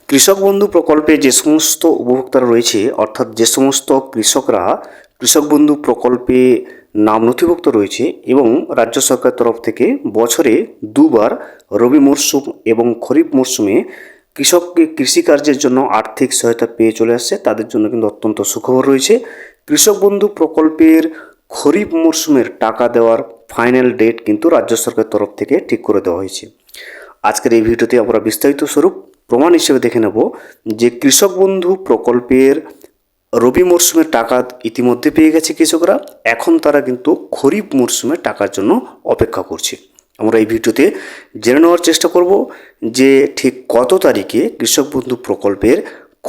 কৃষক বন্ধু প্রকল্পে যে সমস্ত উপভোক্তারা রয়েছে, অর্থাৎ যে সমস্ত কৃষকরা কৃষক বন্ধু প্রকল্পে নাম নথিভুক্ত রয়েছে এবং রাজ্য সরকার তরফ থেকে বছরে দুবার রবি মরশুম এবং খরিফ মরশুমে কৃষককে কৃষিকার্যের জন্য আর্থিক সহায়তা পেয়ে চলে আসছে, তাদের জন্য কিন্তু অত্যন্ত সুখবর রয়েছে। কৃষক বন্ধু প্রকল্পের খরিফ মরশুমের টাকা দেওয়ার ফাইনাল ডেট কিন্তু রাজ্য সরকারের তরফ থেকে ঠিক করে দেওয়া হয়েছে। আজকের এই ভিডিওতে আমরা বিস্তারিত স্বরূপ প্রমাণ হিসেবে দেখে নেব যে কৃষক বন্ধু প্রকল্পের রবি মরশুমের টাকা ইতিমধ্যে পেয়ে গেছে কৃষকরা, এখন তারা কিন্তু খরিফ মরশুমের টাকার জন্য অপেক্ষা করছে। আমরা এই ভিডিওতে জেনে নেওয়ার চেষ্টা করব যে ঠিক কত তারিখে কৃষক বন্ধু প্রকল্পের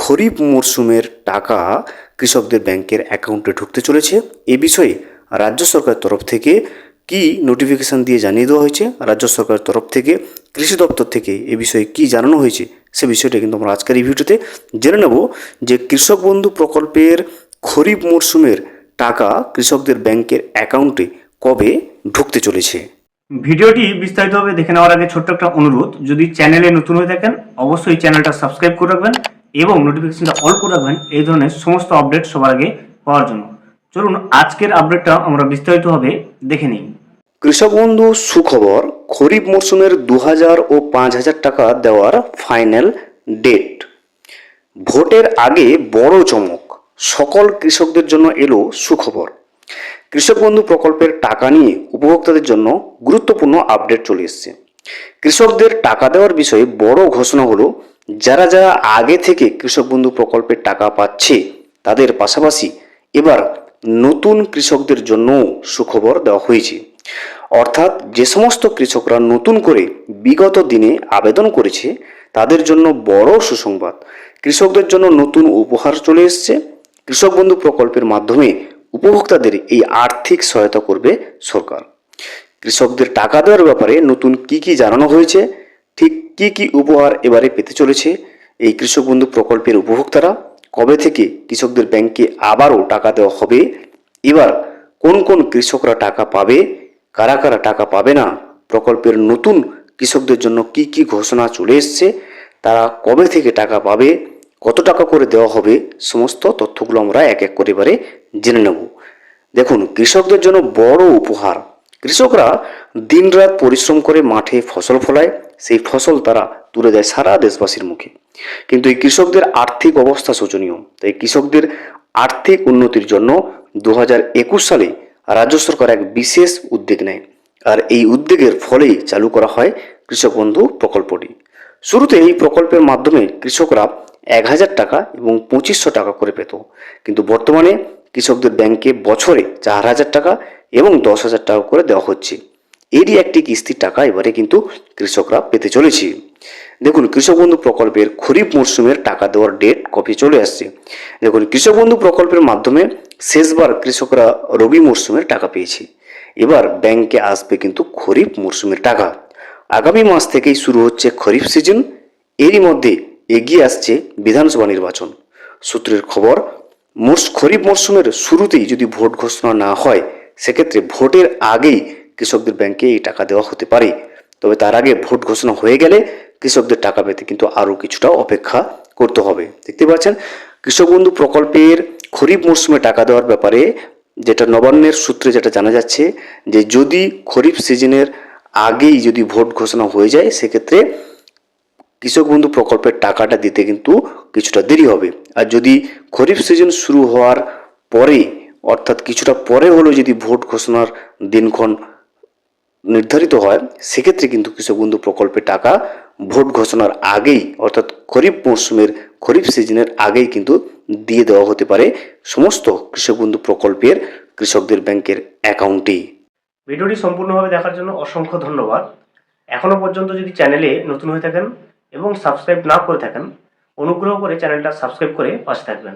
খরিফ মরশুমের টাকা কৃষকদের ব্যাংকের অ্যাকাউন্টে ঢুকতে চলেছে। এ বিষয়ে রাজ্য সরকারের তরফ থেকে কি নোটিফিকেশান দিয়ে জানিয়ে দেওয়া হয়েছে, রাজ্য সরকারের তরফ থেকে কৃষি দপ্তর থেকে এ বিষয়ে কি জানানো হয়েছে, সে বিষয়টা কিন্তু আমরা আজকের এই ভিডিওতে জেনে নেব যে কৃষক বন্ধু প্রকল্পের খরিফ মরশুমের টাকা কৃষকদের ব্যাংকের অ্যাকাউন্টে কবে ঢুকতে চলেছে। ভিডিওটি বিস্তারিতভাবে দেখে নেওয়ার আগে ছোট্ট একটা অনুরোধ, যদি চ্যানেলে নতুন হয়ে থাকেন অবশ্যই চ্যানেলটা সাবস্ক্রাইব করে রাখবেন এবং নোটিফিকেশনটা অল করে রাখবেন এই ধরনের সমস্ত আপডেট সবার আগে পাওয়ার জন্য। চলুন আজকের আপডেটটা আমরা বিস্তারিতভাবে দেখে নিই। কৃষক বন্ধু সুখবর, খরিফ মরশুমের 2000 ও 5000 টাকা দেওয়ার ফাইনাল ডেট। ভোটের আগে বড় চমক, সকল কৃষকদের জন্য এলো সুখবর। কৃষক বন্ধু প্রকল্পের টাকা নিয়ে উপভোক্তাদের জন্য গুরুত্বপূর্ণ আপডেট চলে এসেছে। কৃষকদের টাকা দেওয়ার বিষয়ে বড় ঘোষণা হলো, যারা যারা আগে থেকে কৃষক বন্ধু প্রকল্পের টাকা পাচ্ছে তাদের পাশাপাশি এবার নতুন কৃষকদের জন্য সুখবর দেওয়া হয়েছে। অর্থাৎ যে সমস্ত কৃষকরা নতুন করে বিগত দিনে আবেদন করেছে তাদের জন্য বড় সুসংবাদ। কৃষকদের জন্য নতুন উপহার চলে এসেছে। কৃষক বন্ধু প্রকল্পের মাধ্যমে উপভোক্তাদের এই আর্থিক সহায়তা করবে সরকার। কৃষকদের টাকা দেওয়ার ব্যাপারে নতুন কি কি জানানো হয়েছে, ঠিক কি কি উপহার এবারে পেতে চলেছে এই কৃষক বন্ধু প্রকল্পের উপভোক্তারা, কবে থেকে কৃষকদের ব্যাংকে আবারও টাকা দেওয়া হবে, এবার কোন কোন কৃষকরা টাকা পাবে, কারা কারা টাকা পাবে না, প্রকল্পের নতুন কৃষকদের জন্য কি কি ঘোষণা চলে এসছে, তারা কবে থেকে টাকা পাবে, কত টাকা করে দেওয়া হবে, সমস্ত তথ্যগুলো আমরা এক এক করে এবারে জেনে নেব। দেখুন, কৃষকদের জন্য বড় উপহার। কৃষকরা দিনরাত পরিশ্রম করে মাঠে ফসল ফলায়, সেই ফসল তারা তুলে দেয় সারা দেশবাসীর মুখে। কিন্তু এই কৃষকদের আর্থিক অবস্থা শোচনীয়, তাই কৃষকদের আর্থিক উন্নতির জন্য 2021 সালে রাজ্য সরকার এক বিশেষ উদ্যোগ নেয়, আর এই উদ্যোগের ফলেই চালু করা হয় কৃষক বন্ধু প্রকল্পটি। শুরুতে এই প্রকল্পের মাধ্যমে কৃষকরা 1000 টাকা এবং 2500 টাকা করে পেত, কিন্তু বর্তমানে কৃষকদের ব্যাংকে বছরে 4000 টাকা এবং 10,000 টাকা করে দেওয়া হচ্ছে। এরই একটি কিস্তির টাকা এবারে কিন্তু কৃষকরা পেতে চলেছে। দেখুন, কৃষক বন্ধু প্রকল্পের খরিফ মরশুমের টাকা দেওয়ার ডেট কবে চলে আসছে। দেখুন, কৃষক বন্ধু প্রকল্পের মাধ্যমে শেষবার কৃষকরা রবি মরশুমের টাকা পেয়েছে, এবার ব্যাংকে আসবে কিন্তু খরিফ মরশুমের টাকা। আগামী মাস থেকেই শুরু হচ্ছে খরিফ সিজন, এরই মধ্যে এগিয়ে আসছে বিধানসভা নির্বাচন। সূত্রের খবর, খরিফ মরশুমের শুরুতেই যদি ভোট ঘোষণা না হয় সেক্ষেত্রে ভোটের আগেই কৃষকদের ব্যাংকে এই টাকা দেওয়া হতে পারে। তবে তার আগে ভোট ঘোষণা হয়ে গেলে কৃষকদের টাকা পেতে কিন্তু আরও কিছুটা অপেক্ষা করতে হবে। দেখতে পাচ্ছেন, কৃষক বন্ধু প্রকল্পের খরিফ মরশুমে টাকা দেওয়ার ব্যাপারে যেটা নবান্নের সূত্রে যেটা জানা যাচ্ছে, যে যদি খরিফ সিজনের আগেই যদি ভোট ঘোষণা হয়ে যায় সেক্ষেত্রে কৃষক বন্ধু প্রকল্পের টাকাটা দিতে কিন্তু কিছুটা দেরি হবে। আর যদি খরিফ সিজন শুরু হওয়ার পরে, অর্থাৎ কিছুটা পরে হলেও যদি ভোট ঘোষণার দিনক্ষণ নির্ধারিত হয় সেক্ষেত্রে কিন্তু কৃষক বন্ধু প্রকল্পের টাকা ভোট ঘোষণার আগেই, অর্থাৎ খরিফ মরশুমের খরিফ সিজনের আগেই কিন্তু দিয়ে দেওয়া হতে পারে সমস্ত কৃষক বন্ধু প্রকল্পের কৃষকদের ব্যাংকের অ্যাকাউন্টেই। ভিডিওটি সম্পূর্ণভাবে দেখার জন্য অসংখ্য ধন্যবাদ। এখনো পর্যন্ত যদি চ্যানেলে নতুন হয়ে থাকেন এবং সাবস্ক্রাইব না করে থাকেন, অনুগ্রহ করে চ্যানেলটা সাবস্ক্রাইব করে পাশে থাকবেন।